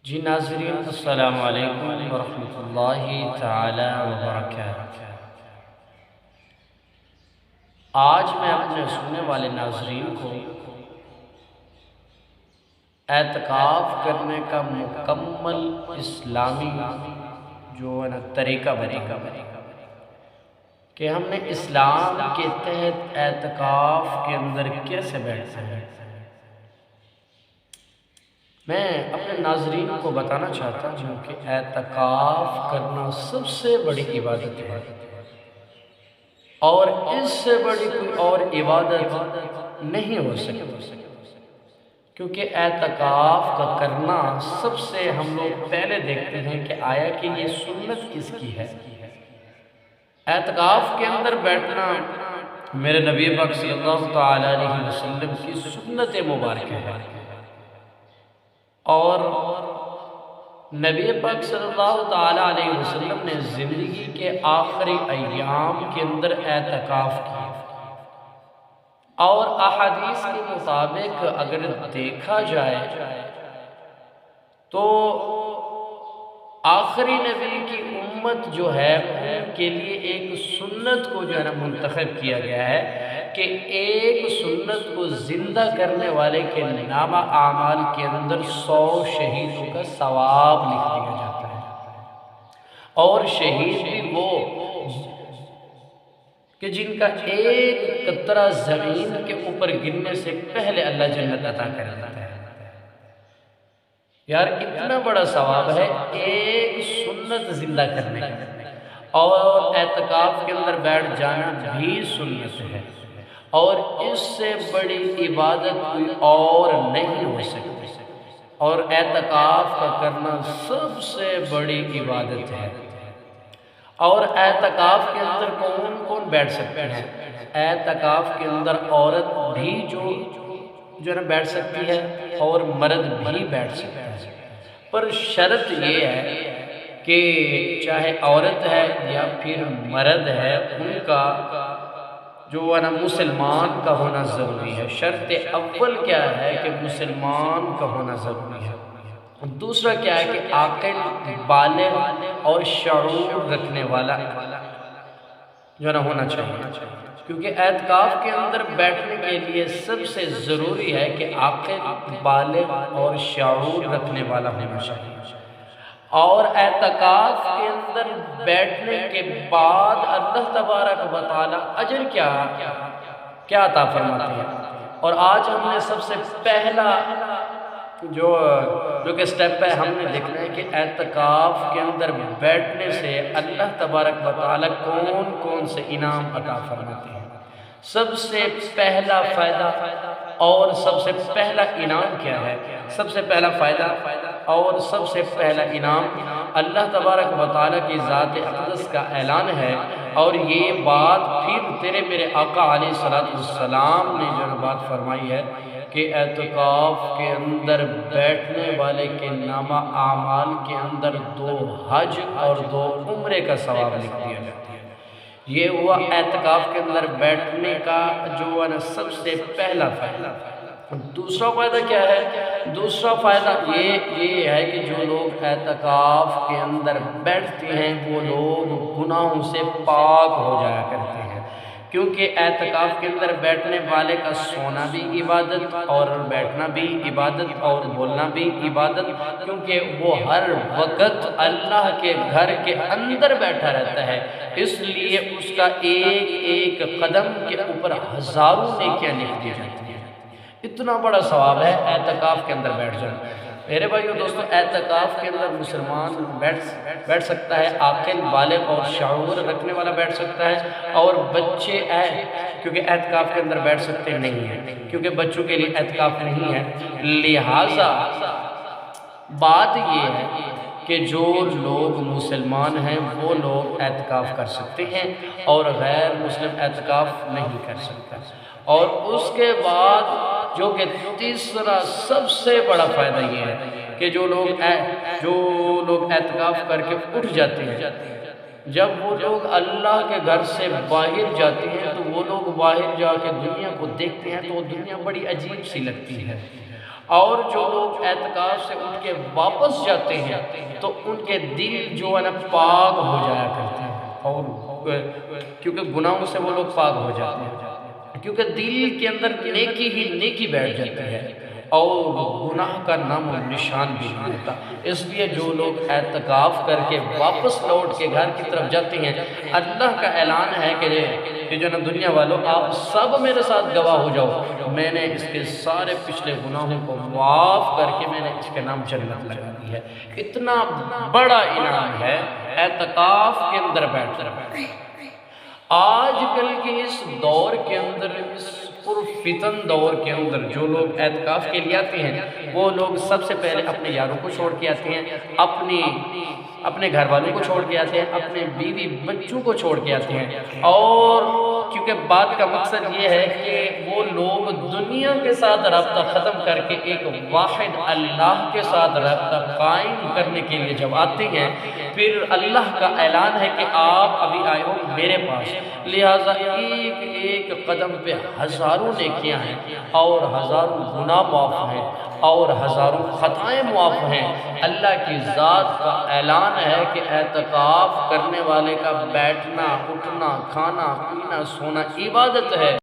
جی ناظرین، السلام علیکم ورحمۃ اللہ تعالی وبرکاتہ۔ آج میں اپنے سننے والے ناظرین کو اعتکاف کرنے کا مکمل اسلامی جو ہے نا طریقہ کہ ہم نے اسلام کے تحت اعتکاف کے اندر کیسے بیٹھتے ہیں۔ میں اپنے ناظرین کو بتانا چاہتا ہوں کہ اعتکاف کرنا سب سے بڑی عبادت ہے، اور اس سے بڑی کوئی اور عبادت نہیں ہو سکتی، کیونکہ اعتکاف کا کرنا سب سے ہم لوگ پہلے دیکھتے ہیں کہ آیا کہ یہ سنت کس کی ہے۔ اعتکاف کے اندر بیٹھنا میرے نبی پاک صلی اللہ تعالی علیہ وسلم کی سنت مبارکہ ہے، اور نبی پاک صلی اللہ تعالی علیہ وسلم نے زندگی کے آخری ایام کے اندر اعتکاف کیا، اور احادیث کے مطابق اگر دیکھا جائے تو آخری نبی کی امت جو ہے ان کے لیے ایک سنت کو جو ہے نا منتخب کیا گیا ہے کہ ایک سنت کو زندہ کرنے والے کے نامہ اعمال کے اندر 100 شہیدوں کا ثواب لکھ دیا جاتا ہے، اور شہید بھی وہ کہ جن کا ایک قطرہ زمین کے اوپر گرنے سے پہلے اللہ جنت عطا کر دیتا ہے۔ یار اتنا بڑا ثواب ہے ایک سنت زندہ کرنے کا، اور اعتکاف کے اندر بیٹھ جانا بھی سنت ہے، اور اس سے بڑی عبادت کوئی اور نہیں ہو سکتی، اور اعتکاف کا کرنا سب سے بڑی عبادت ہے۔ اور اعتکاف کے اندر کون کون بیٹھ سکتے ہیں؟ اعتکاف کے اندر عورت بھی جو ہے بیٹھ سکتی ہے، اور مرد بھی بیٹھ سکتا ہے، پر شرط یہ ہے کہ چاہے عورت ہے یا پھر مرد ہے، ان کا جو ہے نا مسلمان کا ہونا ضروری ہے۔ شرط اول کیا ہے کہ مسلمان کا ہونا ضروری ہے۔ دوسرا کیا ہے کہ عاقل، بالغ اور شعور رکھنے والا جو ہے نا ہونا چاہیے، کیونکہ اعتکاف کے اندر بیٹھنے کے لیے سب سے ضروری ہے کہ عاقل، بالغ اور شعور رکھنے والا ہونا چاہیے۔ اور اعتکاف کے اندر بیٹھنے کے بعد اللہ تبارک و تعالی اجر کیا عطا فرماتے ہیں۔ اور آج ہم نے سب سے پہلا جو کہ سٹیپ ہے، ہم نے دیکھنا ہے کہ اعتکاف کے اندر بیٹھنے سے اللہ تبارک و تعالی کون کون سے انعام عطا فرماتے ہیں۔ سب سے پہلا فائدہ اور سب سے پہلا انعام کیا ہے؟ سب سے پہلا فائدہ اور سب سے پہلا انعام اللہ تبارک و تعالی کی ذات اقدس کا اعلان ہے، اور یہ بات پھر تیرے میرے آقا علیہ السلام نے جو بات فرمائی ہے کہ اعتکاف کے اندر بیٹھنے والے کے نامہ اعمال کے اندر 2 حج اور 2 عمرے کا ثواب لکھ دیا جاتا ہے۔ یہ ہوا اعتکاف کے اندر بیٹھنے کا جو ہے نا سب سے پہلا فائدہ۔ دوسرا فائدہ کیا ہے؟ دوسرا فائدہ یہ ہے کہ جو لوگ اعتکاف کے اندر بیٹھتے ہیں وہ لوگ گناہوں سے پاک ہو جایا کرتے ہیں، کیونکہ اعتکاف کے اندر بیٹھنے والے کا سونا بھی عبادت، اور بیٹھنا بھی عبادت، اور بولنا بھی عبادت، کیونکہ وہ ہر وقت اللہ کے گھر کے اندر بیٹھا رہتا ہے، اس لیے اس کا ایک ایک قدم کے اوپر ہزاروں نیکیاں لکھ دی جاتی ہیں۔ اتنا بڑا ثواب ہے اعتکاف کے اندر بیٹھ جانا۔ میرے بھائیو دوستو، اعتکاف کے اندر مسلمان بیٹھ سکتا ہے، عاقل، بالغ اور شعور رکھنے والا بیٹھ سکتا ہے، اور بچے کیونکہ اعتکاف کے اندر بیٹھ سکتے نہیں ہیں، کیونکہ بچوں کے لیے اعتکاف نہیں ہے۔ لہٰذا بات یہ ہے کہ جو لوگ مسلمان ہیں وہ لوگ اعتکاف کر سکتے ہیں، اور غیر مسلم اعتکاف نہیں کر سکتا۔ اور اس کے بعد جو کہ تیسرا سب سے بڑا فائدہ یہ ہے کہ جو لوگ اعتکاف کر کے اٹھ جاتے ہیں، جب وہ لوگ اللہ کے گھر سے باہر جاتے ہیں تو وہ لوگ باہر جا کے دنیا کو دیکھتے ہیں تو وہ دنیا بڑی عجیب سی لگتی ہے، اور جو لوگ اعتکاف سے اٹھ کے واپس جاتے ہیں تو ان کے دل جو ہے نا پاک ہو جایا کرتے ہیں، اور کیونکہ گناہوں سے وہ لوگ پاک ہو جاتے ہیں، کیونکہ دل کے اندر نیکی ہی نیکی بیٹھ جاتی ہے اور گناہ کا نام و نشان بھی نہیں ہوتا۔ اس لیے جو لوگ اعتکاف کر کے واپس لوٹ کے گھر کی طرف جاتے ہیں، اللہ کا اعلان ہے کہ جو نا دنیا والوں آپ سب میرے ساتھ گواہ ہو جاؤ، میں نے اس کے سارے پچھلے گناہوں کو معاف کر کے میں نے اس کے نام جنت لگا دی ہے۔ اتنا بڑا انعام ہے اعتکاف کے اندر بیٹھ کر۔ آج کل کے اس دور کے اندر، اس پرفتن دور کے اندر جو لوگ اعتکاف کے لیے آتے ہیں، وہ لوگ سب سے پہلے اپنے یاروں کو چھوڑ کے آتے ہیں، اپنے گھر والوں کو چھوڑ کے آتے ہیں، اپنے بیوی بچوں کو چھوڑ کے آتے ہیں، اور کیونکہ بات کا مقصد یہ ہے کہ وہ لوگ دنیا کے ساتھ رابطہ ختم کر کے ایک واحد اللہ کے ساتھ رابطہ قائم کرنے کے لیے جب آتے ہیں، پھر اللہ کا اعلان ہے کہ آپ ابھی آئے ہو میرے پاس، لہٰذا ایک ایک قدم پہ ہزاروں نیکیاں ہیں اور ہزاروں گناہ معاف ہیں اور ہزاروں خطائیں معاف ہیں۔ اللہ کی ذات کا اعلان ہے کہ اعتکاف کرنے والے کا بیٹھنا، اٹھنا، کھانا، پینا، سونا عبادت ہے۔